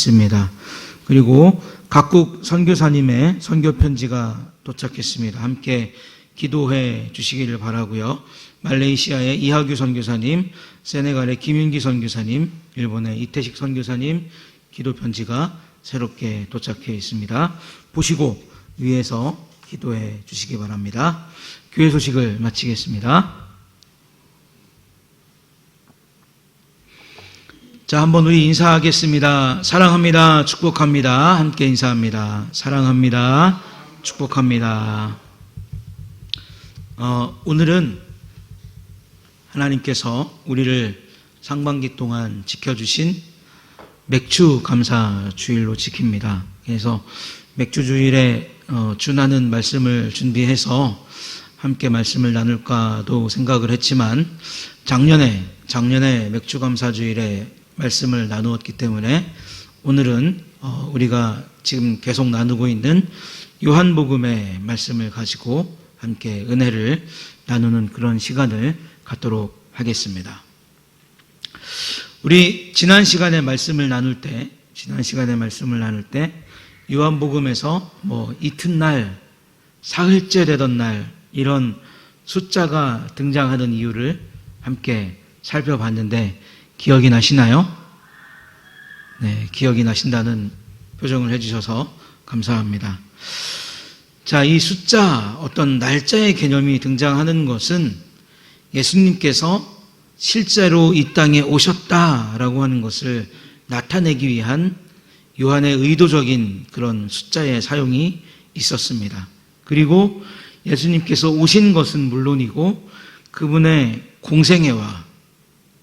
있습니다. 그리고 각국 선교사님의 선교 편지가 도착했습니다. 함께 기도해 주시기를 바라고요. 말레이시아의 이하규 선교사님, 세네갈의 김윤기 선교사님, 일본의 이태식 선교사님 기도 편지가 새롭게 도착해 있습니다. 보시고 위에서 기도해 주시기 바랍니다. 교회 소식을 마치겠습니다. 자, 한번 우리 인사하겠습니다. 사랑합니다. 축복합니다. 함께 인사합니다. 사랑합니다. 축복합니다. 오늘은 하나님께서 우리를 상반기 동안 지켜주신 맥주 감사 주일로 지킵니다. 그래서 맥주 주일에 주나는 말씀을 준비해서 함께 말씀을 나눌까도 생각을 했지만 작년에 맥주 감사 주일에 말씀을 나누었기 때문에 오늘은 우리가 지금 계속 나누고 있는 요한복음의 말씀을 가지고 함께 은혜를 나누는 그런 시간을 갖도록 하겠습니다. 우리 지난 시간에 말씀을 나눌 때 요한복음에서 이튿날, 사흘째 되던 날 이런 숫자가 등장하는 이유를 함께 살펴봤는데 기억이 나시나요? 네, 기억이 나신다는 표정을 해주셔서 감사합니다. 자, 이 숫자, 어떤 날짜의 개념이 등장하는 것은 예수님께서 실제로 이 땅에 오셨다라고 하는 것을 나타내기 위한 요한의 의도적인 그런 숫자의 사용이 있었습니다. 그리고 예수님께서 오신 것은 물론이고 그분의 공생애와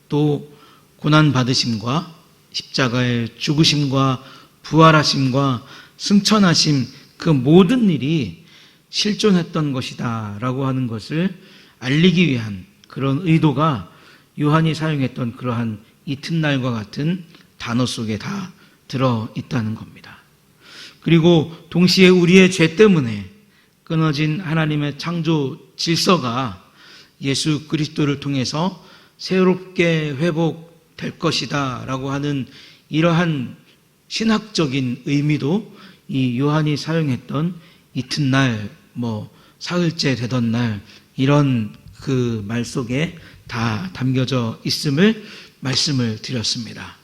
또 고난받으심과 십자가의 죽으심과 부활하심과 승천하심 그 모든 일이 실존했던 것이다 라고 하는 것을 알리기 위한 그런 의도가 요한이 사용했던 그러한 이튿날과 같은 단어 속에 다 들어있다는 겁니다. 그리고 동시에 우리의 죄 때문에 끊어진 하나님의 창조 질서가 예수 그리스도를 통해서 새롭게 회복될 것이다 라고 하는 이러한 신학적인 의미도 이 요한이 사용했던 이튿날, 사흘째 되던 날 이런 그 말 속에 다 담겨져 있음을 말씀을 드렸습니다.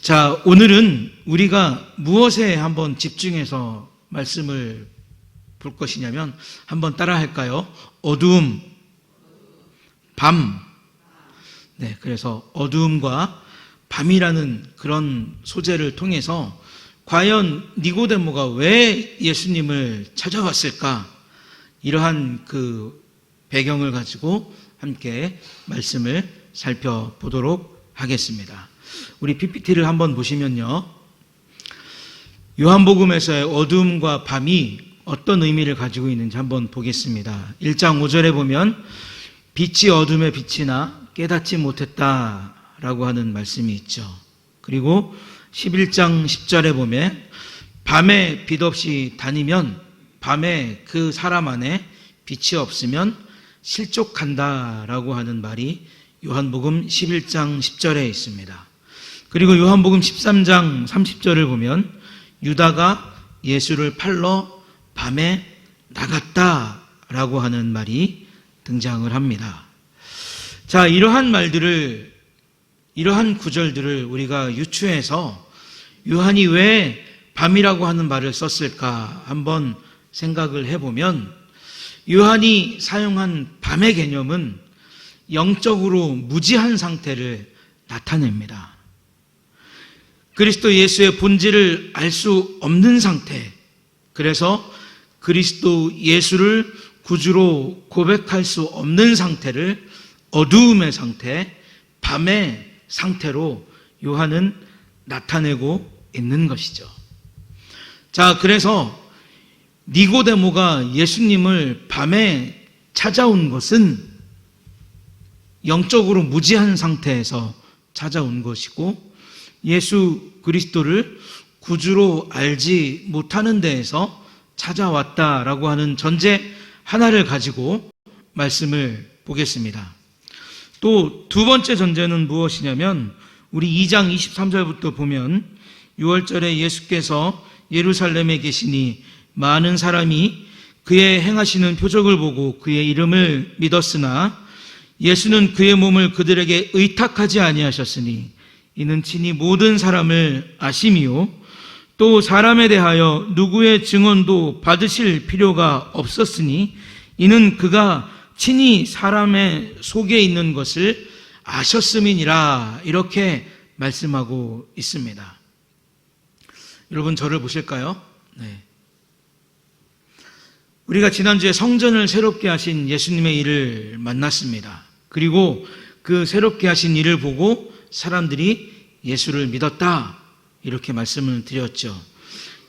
자, 오늘은 우리가 무엇에 한번 집중해서 말씀을 볼 것이냐면 한번 따라 할까요? 어두움, 밤. 네, 그래서 어두움과 밤이라는 그런 소재를 통해서 과연 니고데모가 왜 예수님을 찾아왔을까? 이러한 그 배경을 가지고 함께 말씀을 살펴보도록 하겠습니다. 우리 PPT를 한번 보시면요. 요한복음에서의 어두움과 밤이 어떤 의미를 가지고 있는지 한번 보겠습니다. 1장 5절에 보면 빛이 어둠에 비치나 깨닫지 못했다라고 하는 말씀이 있죠. 그리고 11장 10절에 보면 밤에 빛 없이 다니면 밤에 그 사람 안에 빛이 없으면 실족한다라고 하는 말이 요한복음 11장 10절에 있습니다. 그리고 요한복음 13장 30절을 보면 유다가 예수를 팔러 밤에 나갔다라고 하는 말이 등장을 합니다. 자, 이러한 구절들을 우리가 유추해서 요한이 왜 밤이라고 하는 말을 썼을까 한번 생각을 해보면 요한이 사용한 밤의 개념은 영적으로 무지한 상태를 나타냅니다. 그리스도 예수의 본질을 알 수 없는 상태, 그래서 그리스도 예수를 구주로 고백할 수 없는 상태를 어두움의 상태, 밤의 상태로 요한은 나타내고 있는 것이죠. 자, 그래서 니고데모가 예수님을 밤에 찾아온 것은 영적으로 무지한 상태에서 찾아온 것이고 예수 그리스도를 구주로 알지 못하는 데에서 찾아왔다라고 하는 전제 하나를 가지고 말씀을 보겠습니다. 또 두 번째 전제는 무엇이냐면 우리 2장 23절부터 보면 6월절에 예수께서 예루살렘에 계시니 많은 사람이 그의 행하시는 표적을 보고 그의 이름을 믿었으나 예수는 그의 몸을 그들에게 의탁하지 아니하셨으니 이는 친히 모든 사람을 아심이요 또 사람에 대하여 누구의 증언도 받으실 필요가 없었으니 이는 그가 친히 사람의 속에 있는 것을 아셨음이니라. 이렇게 말씀하고 있습니다. 여러분, 저를 보실까요? 네. 우리가 지난주에 성전을 새롭게 하신 예수님의 일을 만났습니다. 그리고 그 새롭게 하신 일을 보고 사람들이 예수를 믿었다. 이렇게 말씀을 드렸죠.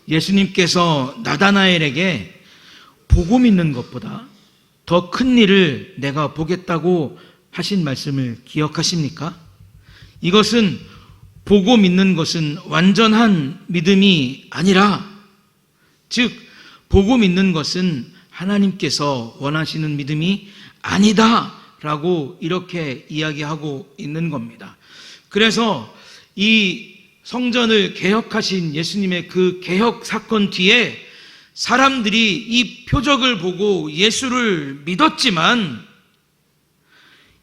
예수님께서 나다나엘에게 보고 믿는 것보다 더 큰 일을 내가 보겠다고 하신 말씀을 기억하십니까? 이것은 보고 믿는 것은 완전한 믿음이 아니라, 즉 보고 믿는 것은 하나님께서 원하시는 믿음이 아니다 라고 이렇게 이야기하고 있는 겁니다. 그래서 이 성전을 개혁하신 예수님의 그 개혁 사건 뒤에 사람들이 이 표적을 보고 예수를 믿었지만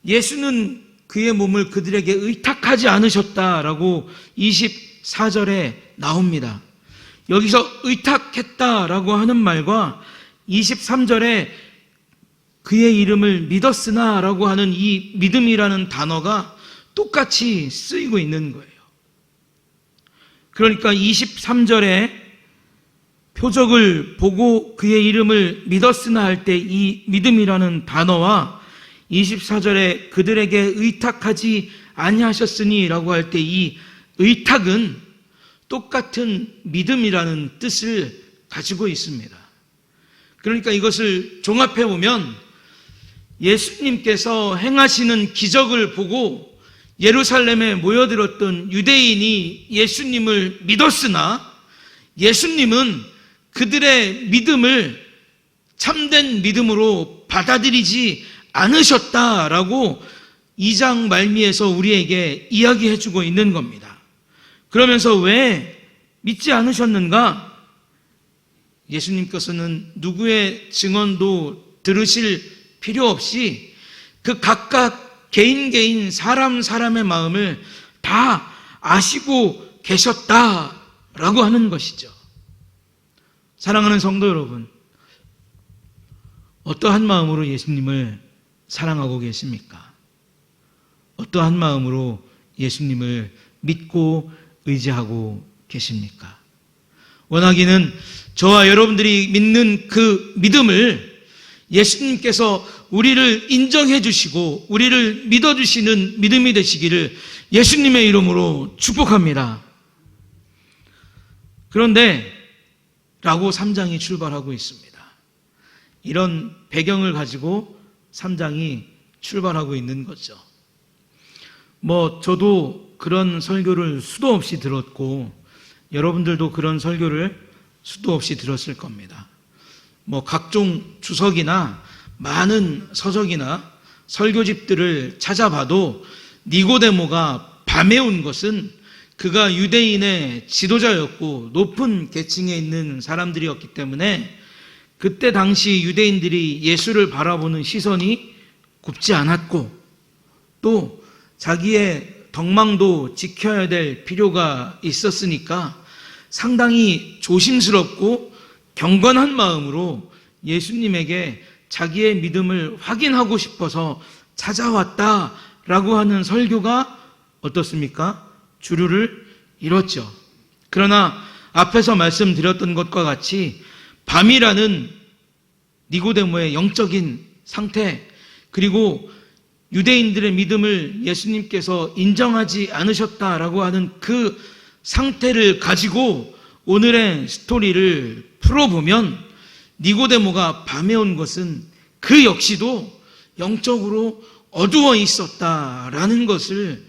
예수는 그의 몸을 그들에게 의탁하지 않으셨다라고 24절에 나옵니다. 여기서 의탁했다라고 하는 말과 23절에 그의 이름을 믿었으나 라고 하는 이 믿음이라는 단어가 똑같이 쓰이고 있는 거예요. 그러니까 23절에 표적을 보고 그의 이름을 믿었으나 할 때 이 믿음이라는 단어와 24절에 그들에게 의탁하지 아니하셨으니 라고 할 때 이 의탁은 똑같은 믿음이라는 뜻을 가지고 있습니다. 그러니까 이것을 종합해 보면 예수님께서 행하시는 기적을 보고 예루살렘에 모여들었던 유대인이 예수님을 믿었으나 예수님은 그들의 믿음을 참된 믿음으로 받아들이지 않으셨다라고 2장 말미에서 우리에게 이야기해주고 있는 겁니다. 그러면서 왜 믿지 않으셨는가? 예수님께서는 누구의 증언도 들으실 필요 없이 그 각각 개인 사람의 마음을 다 아시고 계셨다라고 하는 것이죠. 사랑하는 성도 여러분, 어떠한 마음으로 예수님을 사랑하고 계십니까? 어떠한 마음으로 예수님을 믿고 의지하고 계십니까? 원하기는 저와 여러분들이 믿는 그 믿음을 예수님께서 우리를 인정해 주시고 우리를 믿어주시는 믿음이 되시기를 예수님의 이름으로 축복합니다. 그런데 라고 3장이 출발하고 있습니다. 이런 배경을 가지고 3장이 출발하고 있는 거죠. 저도 그런 설교를 수도 없이 들었고 여러분들도 그런 설교를 수도 없이 들었을 겁니다. 각종 주석이나 많은 서적이나 설교집들을 찾아봐도 니고데모가 밤에 온 것은 그가 유대인의 지도자였고 높은 계층에 있는 사람들이었기 때문에 그때 당시 유대인들이 예수를 바라보는 시선이 굽지 않았고 또 자기의 덕망도 지켜야 될 필요가 있었으니까 상당히 조심스럽고 경건한 마음으로 예수님에게 자기의 믿음을 확인하고 싶어서 찾아왔다라고 하는 설교가 어떻습니까? 주류를 이뤘죠. 그러나 앞에서 말씀드렸던 것과 같이 밤이라는 니고데모의 영적인 상태, 그리고 유대인들의 믿음을 예수님께서 인정하지 않으셨다라고 하는 그 상태를 가지고 오늘의 스토리를 풀어보면 니고데모가 밤에 온 것은 그 역시도 영적으로 어두워 있었다라는 것을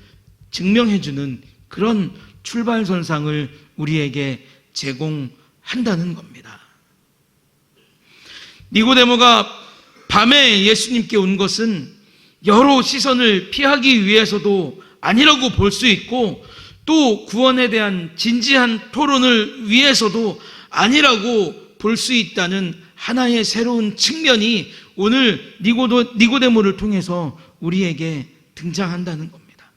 증명해주는 그런 출발선상을 우리에게 제공한다는 겁니다. 니고데모가 밤에 예수님께 온 것은 여러 시선을 피하기 위해서도 아니라고 볼 수 있고 또 구원에 대한 진지한 토론을 위해서도 아니라고 볼 수 있다는 하나의 새로운 측면이 오늘 니고데모를 통해서 우리에게 등장한다는 겁니다.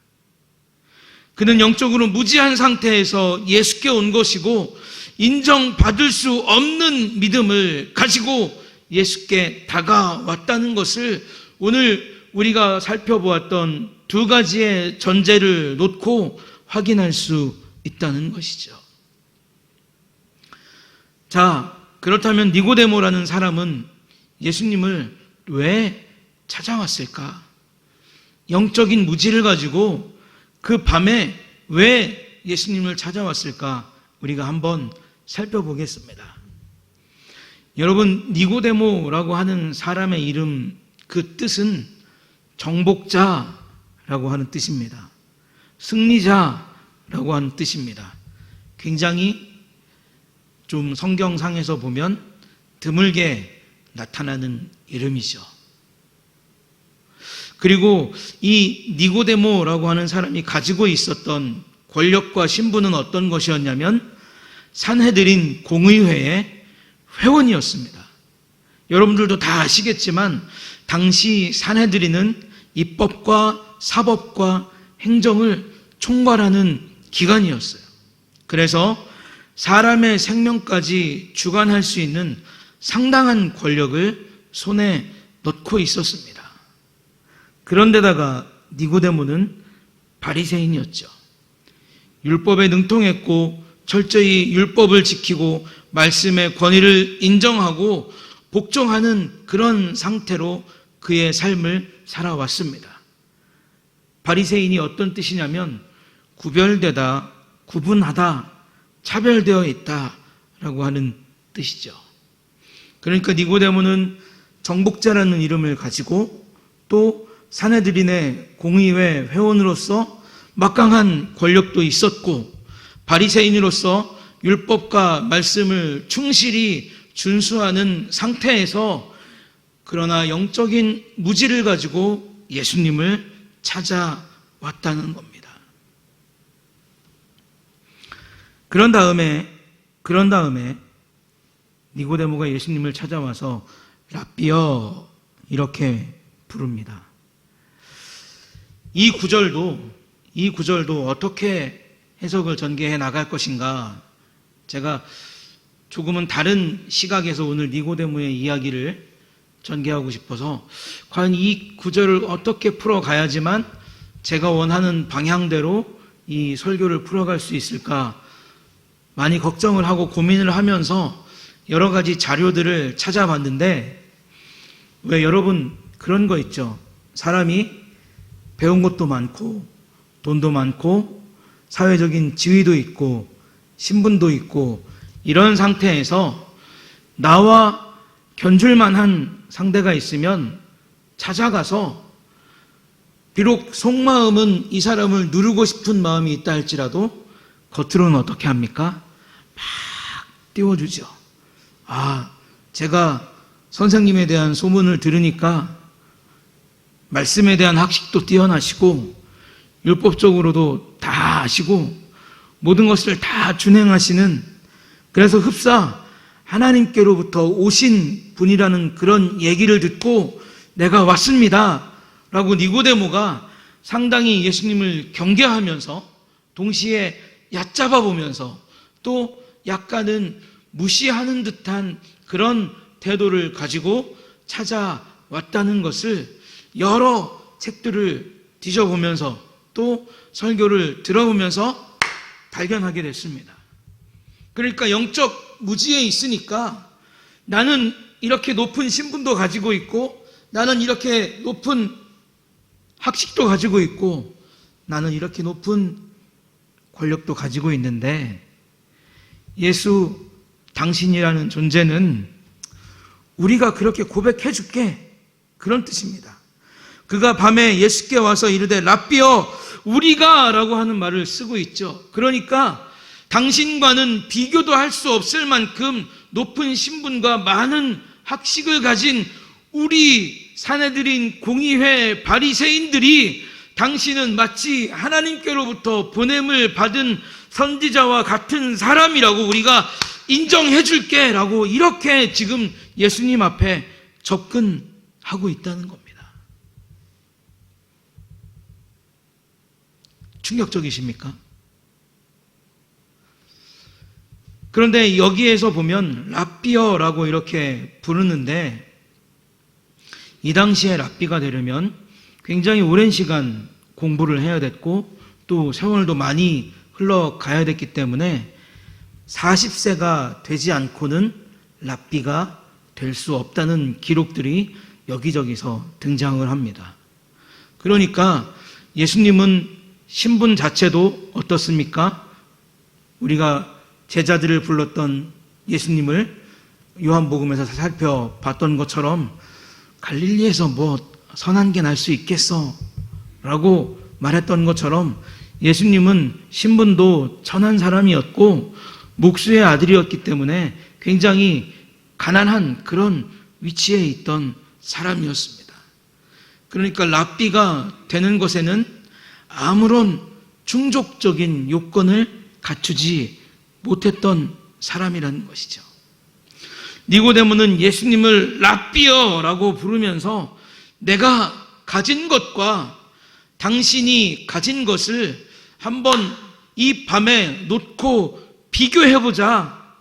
그는 영적으로 무지한 상태에서 예수께 온 것이고 인정받을 수 없는 믿음을 가지고 예수께 다가왔다는 것을 오늘 우리가 살펴보았던 두 가지의 전제를 놓고 확인할 수 있다는 것이죠. 자, 그렇다면 니고데모라는 사람은 예수님을 왜 찾아왔을까? 영적인 무지를 가지고 그 밤에 왜 예수님을 찾아왔을까? 우리가 한번 살펴보겠습니다. 여러분, 니고데모라고 하는 사람의 이름, 그 뜻은 정복자라고 하는 뜻입니다. 승리자라고 하는 뜻입니다. 굉장히 좀 성경상에서 보면 드물게 나타나는 이름이죠. 그리고 이 니고데모라고 하는 사람이 가지고 있었던 권력과 신분은 어떤 것이었냐면 산헤드린 공의회의 회원이었습니다. 여러분들도 다 아시겠지만 당시 산헤드린은 입법과 사법과 행정을 총괄하는 기관이었어요. 그래서 사람의 생명까지 주관할 수 있는 상당한 권력을 손에 넣고 있었습니다. 그런데다가 니고데모는 바리새인이었죠. 율법에 능통했고 철저히 율법을 지키고 말씀의 권위를 인정하고 복종하는 그런 상태로 그의 삶을 살아왔습니다. 바리새인이 어떤 뜻이냐면 구별되다, 구분하다, 차별되어 있다라고 하는 뜻이죠. 그러니까 니고데모는 정복자라는 이름을 가지고 또 산헤드린의 공의회 회원으로서 막강한 권력도 있었고 바리새인으로서 율법과 말씀을 충실히 준수하는 상태에서 그러나 영적인 무지를 가지고 예수님을 찾아왔다는 겁니다. 그런 다음에 니고데모가 예수님을 찾아와서 라삐어 이렇게 부릅니다. 이 구절도 어떻게 해석을 전개해 나갈 것인가? 제가 조금은 다른 시각에서 오늘 니고데모의 이야기를 전개하고 싶어서 과연 이 구절을 어떻게 풀어가야지만 제가 원하는 방향대로 이 설교를 풀어갈 수 있을까 많이 걱정을 하고 고민을 하면서 여러 가지 자료들을 찾아봤는데 왜 여러분 그런 거 있죠? 사람이 배운 것도 많고 돈도 많고 사회적인 지위도 있고 신분도 있고 이런 상태에서 나와 견줄만한 상대가 있으면 찾아가서 비록 속마음은 이 사람을 누르고 싶은 마음이 있다 할지라도 겉으로는 어떻게 합니까? 막 띄워주죠. 제가 선생님에 대한 소문을 들으니까 말씀에 대한 학식도 뛰어나시고 율법적으로도 다 아시고 모든 것을 다 준행하시는 그래서 흡사 하나님께로부터 오신 분이라는 그런 얘기를 듣고 내가 왔습니다 라고 니고데모가 상당히 예수님을 경계하면서 동시에 얕잡아 보면서 또 약간은 무시하는 듯한 그런 태도를 가지고 찾아왔다는 것을 여러 책들을 뒤져보면서 또 설교를 들어보면서 발견하게 됐습니다. 그러니까 영적 무지에 있으니까 나는 이렇게 높은 신분도 가지고 있고 나는 이렇게 높은 학식도 가지고 있고 나는 이렇게 높은 권력도 가지고 있는데 예수 당신이라는 존재는 우리가 그렇게 고백해 줄게 그런 뜻입니다. 그가 밤에 예수께 와서 이르되 라삐어 우리가 라고 하는 말을 쓰고 있죠. 그러니까 당신과는 비교도 할 수 없을 만큼 높은 신분과 많은 학식을 가진 우리 산헤드린 공의회 바리새인들이 당신은 마치 하나님께로부터 보냄을 받은 선지자와 같은 사람이라고 우리가 인정해 줄게 라고 이렇게 지금 예수님 앞에 접근하고 있다는 겁니다. 충격적이십니까? 그런데 여기에서 보면 랍비어라고 이렇게 부르는데, 이 당시에 랍비가 되려면 굉장히 오랜 시간 공부를 해야 됐고 또 세월도 많이 흘러가야 됐기 때문에 40세가 되지 않고는 랍비가 될 수 없다는 기록들이 여기저기서 등장을 합니다. 그러니까 예수님은 신분 자체도 어떻습니까? 우리가 제자들을 불렀던 예수님을 요한복음에서 살펴봤던 것처럼 갈릴리에서 뭐 선한 게 날 수 있겠어 라고 말했던 것처럼 예수님은 신분도 천한 사람이었고 목수의 아들이었기 때문에 굉장히 가난한 그런 위치에 있던 사람이었습니다. 그러니까 랍비가 되는 것에는 아무런 충족적인 요건을 갖추지 못했던 사람이라는 것이죠. 니고데모는 예수님을 랍비어라고 부르면서 내가 가진 것과 당신이 가진 것을 한번 이 밤에 놓고 비교해보자.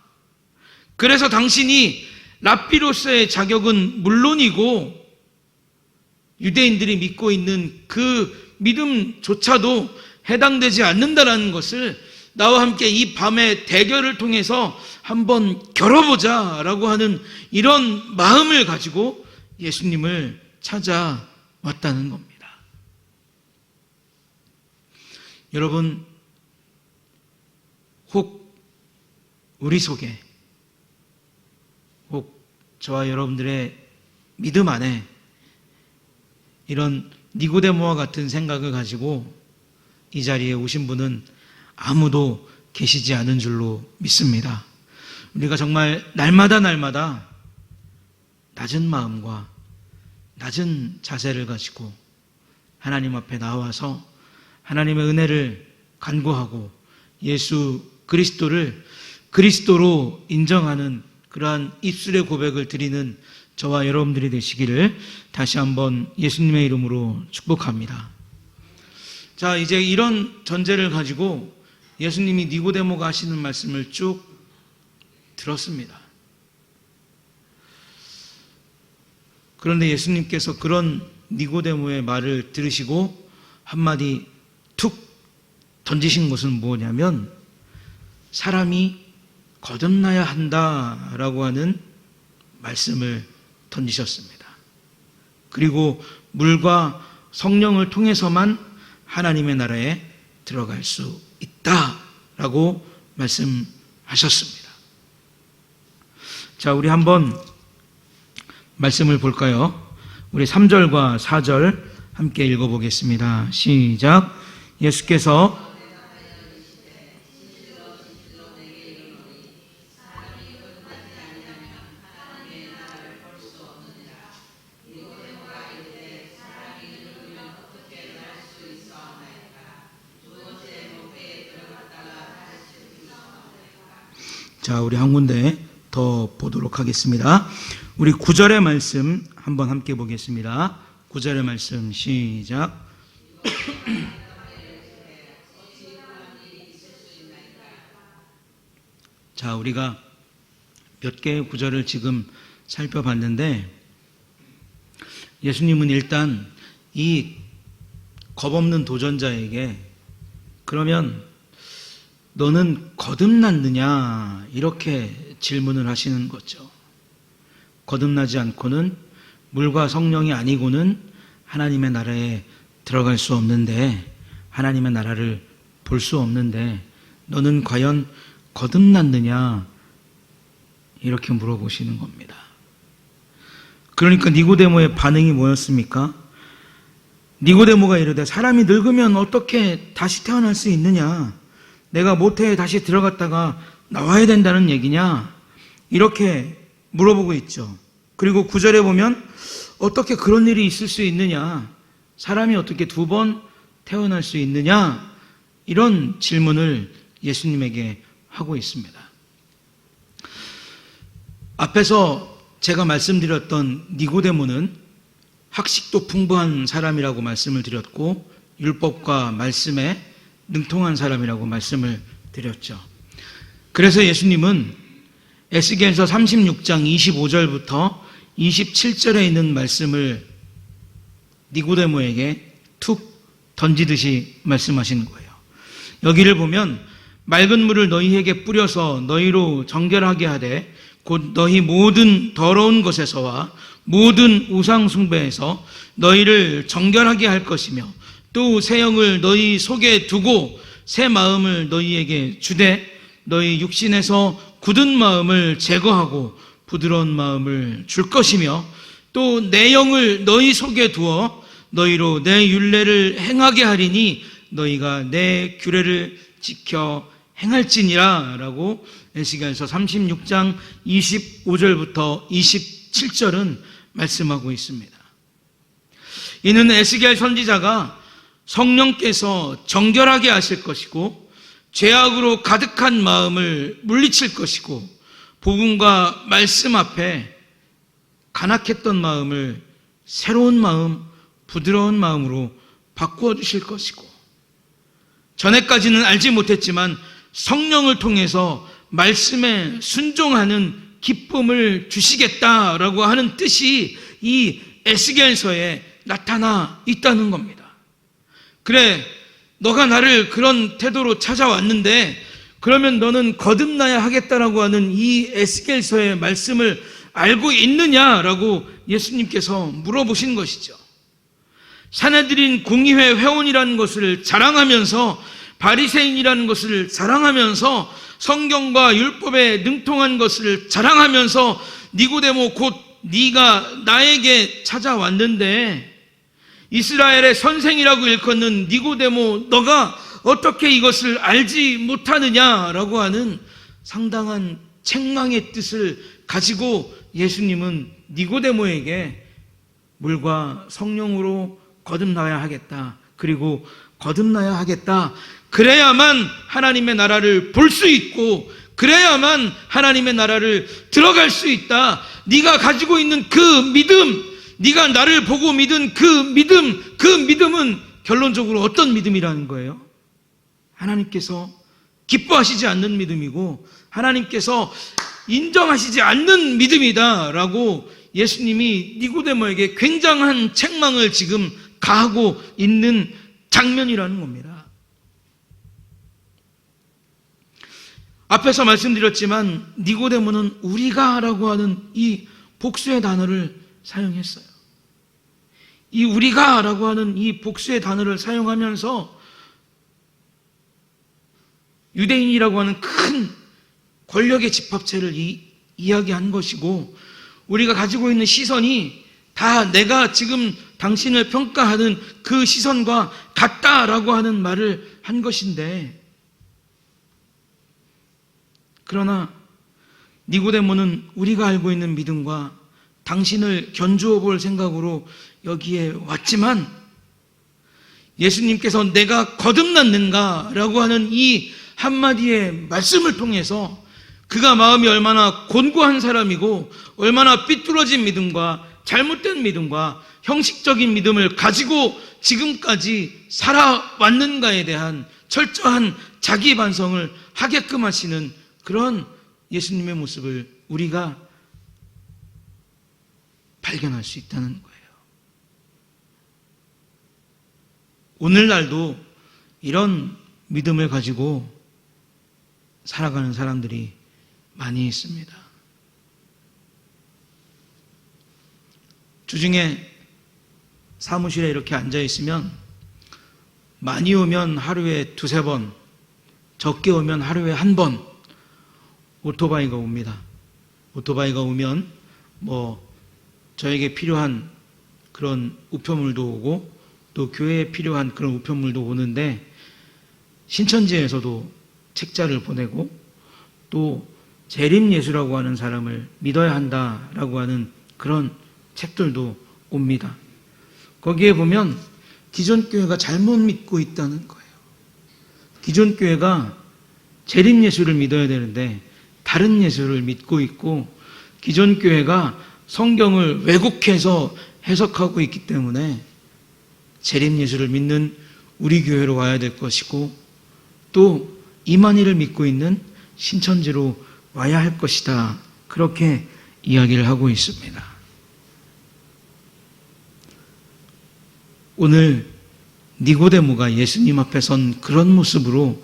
그래서 당신이 랍비로서의 자격은 물론이고 유대인들이 믿고 있는 그 믿음조차도 해당되지 않는다라는 것을 나와 함께 이 밤의 대결을 통해서 한번 겨뤄보자 라고 하는 이런 마음을 가지고 예수님을 찾아왔다는 겁니다. 여러분, 혹 우리 속에, 혹 저와 여러분들의 믿음 안에 이런 니고데모와 같은 생각을 가지고 이 자리에 오신 분은 아무도 계시지 않은 줄로 믿습니다. 우리가 정말 날마다 낮은 마음과 낮은 자세를 가지고 하나님 앞에 나와서 하나님의 은혜를 간구하고 예수 그리스도를 그리스도로 인정하는 그러한 입술의 고백을 드리는 저와 여러분들이 되시기를 다시 한번 예수님의 이름으로 축복합니다. 자, 이제 이런 전제를 가지고 예수님이 니고데모가 하시는 말씀을 쭉 들었습니다. 그런데 예수님께서 그런 니고데모의 말을 들으시고 한마디 툭 던지신 것은 뭐냐면 사람이 거듭나야 한다라고 하는 말씀을 던지셨습니다. 그리고 물과 성령을 통해서만 하나님의 나라에 들어갈 수 있다라고 말씀하셨습니다. 자, 우리 한번 말씀을 볼까요? 우리 3절과 4절 함께 읽어보겠습니다. 시작. 예수께서 자, 우리 한 군데 더 보도록 하겠습니다. 우리 9절의 말씀 한번 함께 보겠습니다. 9절의 말씀 시작. 자, 우리가 몇 개의 구절을 지금 살펴봤는데 예수님은 일단 이 겁없는 도전자에게 그러면 너는 거듭났느냐 이렇게 질문을 하시는 거죠. 거듭나지 않고는 물과 성령이 아니고는 하나님의 나라에 들어갈 수 없는데 하나님의 나라를 볼 수 없는데 너는 과연 거듭났느냐 이렇게 물어보시는 겁니다. 그러니까 니고데모의 반응이 뭐였습니까? 니고데모가 이르되 사람이 늙으면 어떻게 다시 태어날 수 있느냐? 내가 모태에 다시 들어갔다가 나와야 된다는 얘기냐? 이렇게 물어보고 있죠. 그리고 9절에 보면 어떻게 그런 일이 있을 수 있느냐? 사람이 어떻게 두 번 태어날 수 있느냐? 이런 질문을 예수님에게 하고 있습니다. 앞에서 제가 말씀드렸던 니고데모는 학식도 풍부한 사람이라고 말씀을 드렸고 율법과 말씀에 능통한 사람이라고 말씀을 드렸죠. 그래서 예수님은 에스겔서 36장 25절부터 27절에 있는 말씀을 니고데모에게 툭 던지듯이 말씀하시는 거예요. 여기를 보면 맑은 물을 너희에게 뿌려서 너희로 정결하게 하되 곧 너희 모든 더러운 것에서와 모든 우상 숭배에서 너희를 정결하게 할 것이며 또 새 영을 너희 속에 두고 새 마음을 너희에게 주되 너희 육신에서 굳은 마음을 제거하고 부드러운 마음을 줄 것이며 또 내 영을 너희 속에 두어 너희로 내 율례를 행하게 하리니 너희가 내 규례를 지켜 행할지니라 라고 에스겔서 36장 25절부터 27절은 말씀하고 있습니다. 이는 에스겔 선지자가 성령께서 정결하게 하실 것이고 죄악으로 가득한 마음을 물리칠 것이고 복음과 말씀 앞에 간악했던 마음을 새로운 마음, 부드러운 마음으로 바꾸어 주실 것이고 전에까지는 알지 못했지만 성령을 통해서 말씀에 순종하는 기쁨을 주시겠다라고 하는 뜻이 이 에스겔서에 나타나 있다는 겁니다. 그래, 너가 나를 그런 태도로 찾아왔는데 그러면 너는 거듭나야 하겠다라고 하는 이 에스겔서의 말씀을 알고 있느냐라고 예수님께서 물어보신 것이죠. 사내들인 공의회 회원이라는 것을 자랑하면서 바리새인이라는 것을 자랑하면서 성경과 율법에 능통한 것을 자랑하면서 니고데모 곧 네가 나에게 찾아왔는데 이스라엘의 선생이라고 일컫는 니고데모 너가 어떻게 이것을 알지 못하느냐라고 하는 상당한 책망의 뜻을 가지고 예수님은 니고데모에게 물과 성령으로 거듭나야 하겠다. 그리고 거듭나야 하겠다. 그래야만 하나님의 나라를 볼 수 있고 그래야만 하나님의 나라를 들어갈 수 있다. 네가 가지고 있는 그 믿음, 네가 나를 보고 믿은 그 믿음은 결론적으로 어떤 믿음이라는 거예요? 하나님께서 기뻐하시지 않는 믿음이고 하나님께서 인정하시지 않는 믿음이다라고 예수님이 니고데모에게 굉장한 책망을 지금 가하고 있는 장면이라는 겁니다. 앞에서 말씀드렸지만 니고데모는 우리가라고 하는 이 복수의 단어를 사용했어요. 이 우리가라고 하는 이 복수의 단어를 사용하면서 유대인이라고 하는 큰 권력의 집합체를 이야기한 것이고 우리가 가지고 있는 시선이 다 내가 지금 당신을 평가하는 그 시선과 같다라고 하는 말을 한 것인데 그러나 니고데모는 우리가 알고 있는 믿음과 당신을 견주어 볼 생각으로 여기에 왔지만 예수님께서 내가 거듭났는가라고 하는 이 한마디의 말씀을 통해서 그가 마음이 얼마나 곤고한 사람이고 얼마나 삐뚤어진 믿음과 잘못된 믿음과 형식적인 믿음을 가지고 지금까지 살아왔는가에 대한 철저한 자기 반성을 하게끔 하시는 그런 예수님의 모습을 우리가 발견할 수 있다는 거예요. 오늘날도 이런 믿음을 가지고 살아가는 사람들이 많이 있습니다. 주중에 사무실에 이렇게 앉아 있으면 많이 오면 하루에 2-3번, 적게 오면 하루에 1번 오토바이가 옵니다. 오토바이가 오면 저에게 필요한 그런 우편물도 오고 또 교회에 필요한 그런 우편물도 오는데 신천지에서도 책자를 보내고 또 재림예수라고 하는 사람을 믿어야 한다라고 하는 그런 책들도 옵니다. 거기에 보면 기존 교회가 잘못 믿고 있다는 거예요. 기존 교회가 재림 예수를 믿어야 되는데 다른 예수를 믿고 있고, 기존 교회가 성경을 왜곡해서 해석하고 있기 때문에 재림 예수를 믿는 우리 교회로 와야 될 것이고, 또 이만희를 믿고 있는 신천지로 와야 할 것이다. 그렇게 이야기를 하고 있습니다. 오늘 니고데모가 예수님 앞에 선 그런 모습으로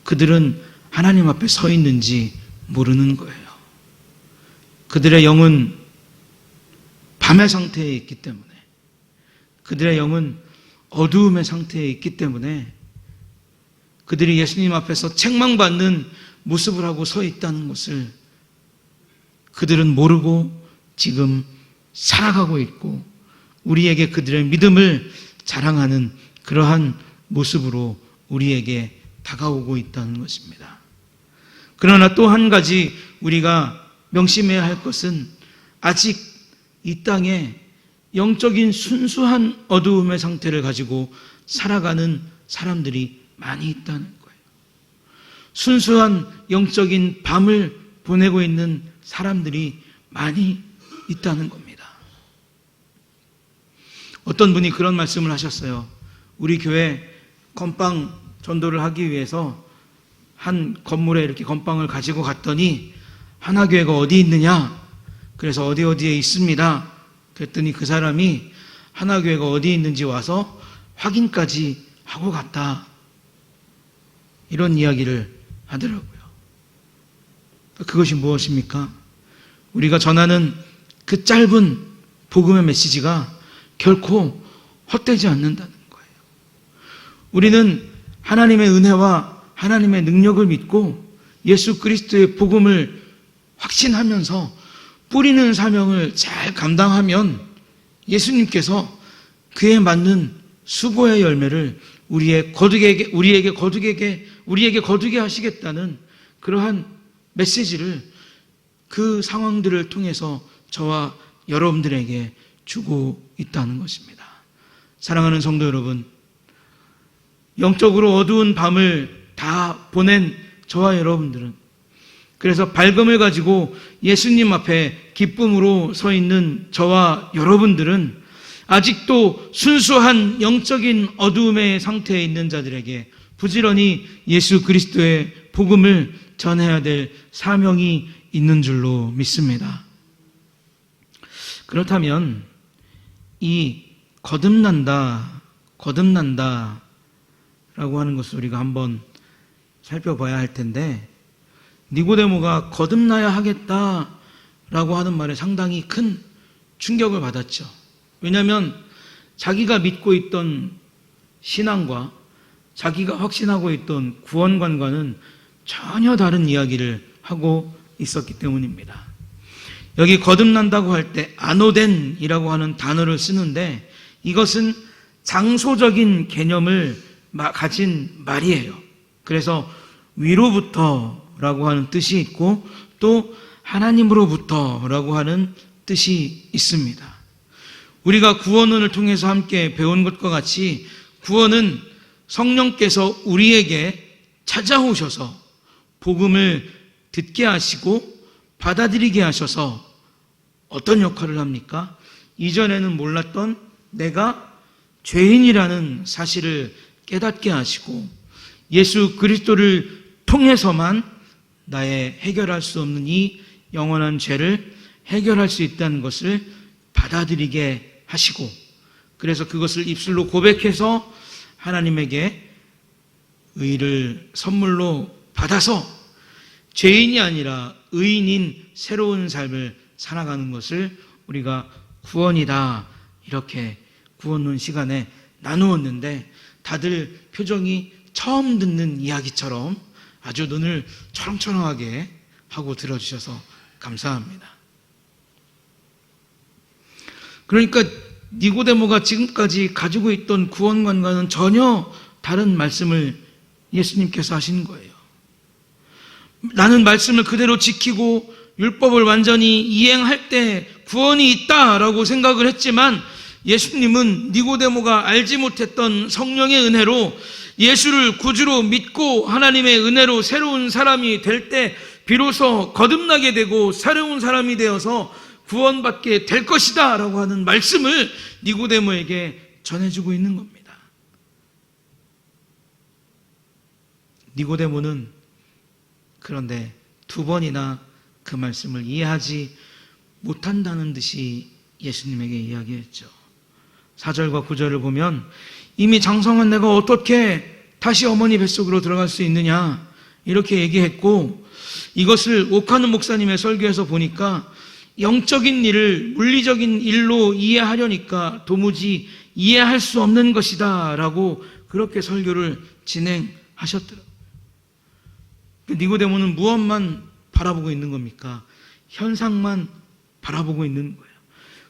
그들은 하나님 앞에 서 있는지 모르는 거예요. 그들의 영은 밤의 상태에 있기 때문에, 그들의 영은 어두움의 상태에 있기 때문에 그들이 예수님 앞에서 책망받는 모습을 하고 서 있다는 것을 그들은 모르고 지금 살아가고 있고, 우리에게 그들의 믿음을 자랑하는 그러한 모습으로 우리에게 다가오고 있다는 것입니다. 그러나 또 한 가지 우리가 명심해야 할 것은, 아직 이 땅에 영적인 순수한 어두움의 상태를 가지고 살아가는 사람들이 많이 있다는 거예요. 순수한 영적인 밤을 보내고 있는 사람들이 많이 있다는 겁니다. 어떤 분이 그런 말씀을 하셨어요. 우리 교회 건빵 전도를 하기 위해서 한 건물에 이렇게 건빵을 가지고 갔더니 하나교회가 어디 있느냐? 그래서 어디에 있습니다. 그랬더니 그 사람이 하나교회가 어디 있는지 와서 확인까지 하고 갔다. 이런 이야기를 하더라고요. 그것이 무엇입니까? 우리가 전하는 그 짧은 복음의 메시지가 결코 헛되지 않는다는 거예요. 우리는 하나님의 은혜와 하나님의 능력을 믿고 예수 그리스도의 복음을 확신하면서 뿌리는 사명을 잘 감당하면 예수님께서 그에 맞는 수고의 열매를 우리에게 거두게 하시겠다는 그러한 메시지를 그 상황들을 통해서 저와 여러분들에게 주고 있다는 것입니다. 사랑하는 성도 여러분, 영적으로 어두운 밤을 다 보낸 저와 여러분들은, 그래서 밝음을 가지고 예수님 앞에 기쁨으로 서 있는 저와 여러분들은 아직도 순수한 영적인 어두움의 상태에 있는 자들에게 부지런히 예수 그리스도의 복음을 전해야 될 사명이 있는 줄로 믿습니다. 그렇다면 이 거듭난다 라고 하는 것을 우리가 한번 살펴봐야 할 텐데, 니고데모가 거듭나야 하겠다라고 하는 말에 상당히 큰 충격을 받았죠. 왜냐하면 자기가 믿고 있던 신앙과 자기가 확신하고 있던 구원관과는 전혀 다른 이야기를 하고 있었기 때문입니다. 여기 거듭난다고 할 때 아노덴이라고 하는 단어를 쓰는데, 이것은 장소적인 개념을 가진 말이에요. 그래서 위로부터라고 하는 뜻이 있고 또 하나님으로부터라고 하는 뜻이 있습니다. 우리가 구원론을 통해서 함께 배운 것과 같이 구원은 성령께서 우리에게 찾아오셔서 복음을 듣게 하시고 받아들이게 하셔서 어떤 역할을 합니까? 이전에는 몰랐던 내가 죄인이라는 사실을 깨닫게 하시고 예수 그리스도를 통해서만 나의 해결할 수 없는 이 영원한 죄를 해결할 수 있다는 것을 받아들이게 하시고, 그래서 그것을 입술로 고백해서 하나님에게 의를 선물로 받아서 죄인이 아니라 의인인 새로운 삶을 살아가는 것을 우리가 구원이다, 이렇게 구원론 시간에 나누었는데, 다들 표정이 처음 듣는 이야기처럼 아주 눈을 초롱초롱하게 하고 들어주셔서 감사합니다. 그러니까 니고데모가 지금까지 가지고 있던 구원관과는 전혀 다른 말씀을 예수님께서 하시는 거예요. 나는 말씀을 그대로 지키고 율법을 완전히 이행할 때 구원이 있다라고 생각을 했지만, 예수님은 니고데모가 알지 못했던 성령의 은혜로 예수를 구주로 믿고 하나님의 은혜로 새로운 사람이 될 때 비로소 거듭나게 되고 새로운 사람이 되어서 구원받게 될 것이다 라고 하는 말씀을 니고데모에게 전해주고 있는 겁니다. 니고데모는 그런데 두 번이나 그 말씀을 이해하지 못한다는 듯이 예수님에게 이야기했죠. 4절과 9절을 보면 이미 장성한 내가 어떻게 다시 어머니 뱃속으로 들어갈 수 있느냐 이렇게 얘기했고, 이것을 옥하는 목사님의 설교에서 보니까 영적인 일을 물리적인 일로 이해하려니까 도무지 이해할 수 없는 것이다 라고 그렇게 설교를 진행하셨더라고요. 니고데모는 무엇만 바라보고 있는 겁니까? 현상만 바라보고 있는 거예요.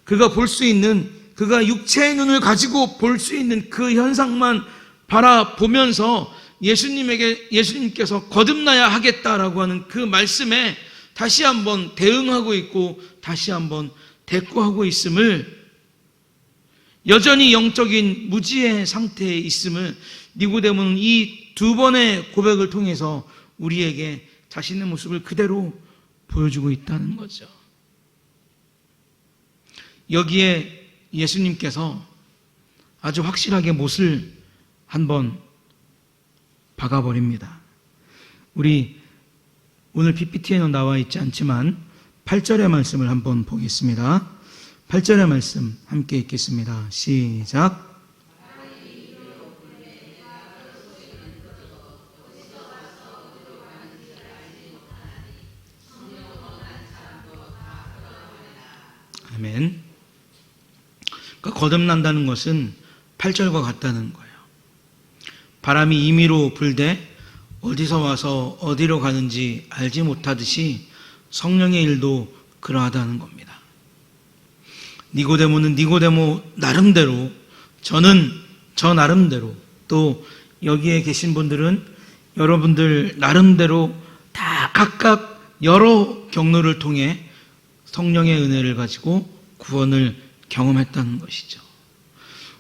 그가 볼 수 있는, 그가 육체의 눈을 가지고 볼 수 있는 그 현상만 바라보면서 예수님께서 거듭나야 하겠다라고 하는 그 말씀에 다시 한번 대응하고 있고 다시 한번 대꾸하고 있음을, 여전히 영적인 무지의 상태에 있음을 니고데모는 이 두 번의 고백을 통해서 우리에게 자신의 모습을 그대로 보여주고 있다는 거죠. 여기에 예수님께서 아주 확실하게 못을 한번 박아버립니다. 우리 오늘 PPT에는 나와 있지 않지만 8절의 말씀을 한번 보겠습니다. 8절의 말씀 함께 읽겠습니다. 시작. 아멘. 그러니까 거듭난다는 것은 8절과 같다는 거예요. 바람이 임의로 불되 어디서 와서 어디로 가는지 알지 못하듯이 성령의 일도 그러하다는 겁니다. 니고데모는 니고데모 나름대로, 저는 저 나름대로, 또 여기에 계신 분들은 여러분들 나름대로 다 각각 여러 경로를 통해 성령의 은혜를 가지고 구원을 경험했다는 것이죠.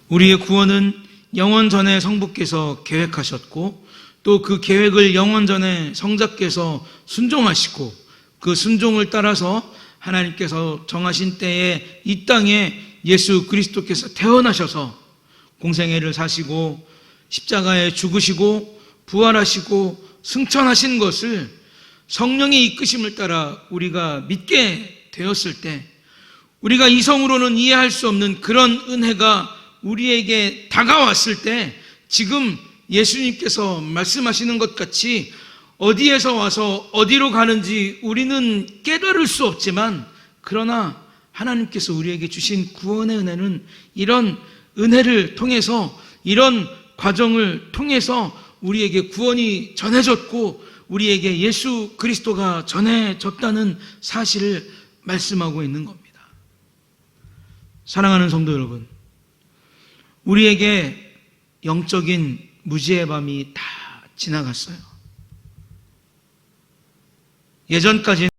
우리의 구원은 영원 전에 성부께서 계획하셨고, 또 그 계획을 영원 전에 성자께서 순종하시고, 그 순종을 따라서 하나님께서 정하신 때에 이 땅에 예수 그리스도께서 태어나셔서 공생애를 사시고 십자가에 죽으시고 부활하시고 승천하신 것을 성령의 이끄심을 따라 우리가 믿게 되었을 때, 우리가 이성으로는 이해할 수 없는 그런 은혜가 우리에게 다가왔을 때, 지금 예수님께서 말씀하시는 것 같이 어디에서 와서 어디로 가는지 우리는 깨달을 수 없지만, 그러나 하나님께서 우리에게 주신 구원의 은혜는 이런 은혜를 통해서, 이런 과정을 통해서 우리에게 구원이 전해졌고 우리에게 예수 그리스도가 전해졌다는 사실을 말씀하고 있는 겁니다. 사랑하는 성도 여러분, 우리에게 영적인 무지의 밤이 다 지나갔어요. 예전까지는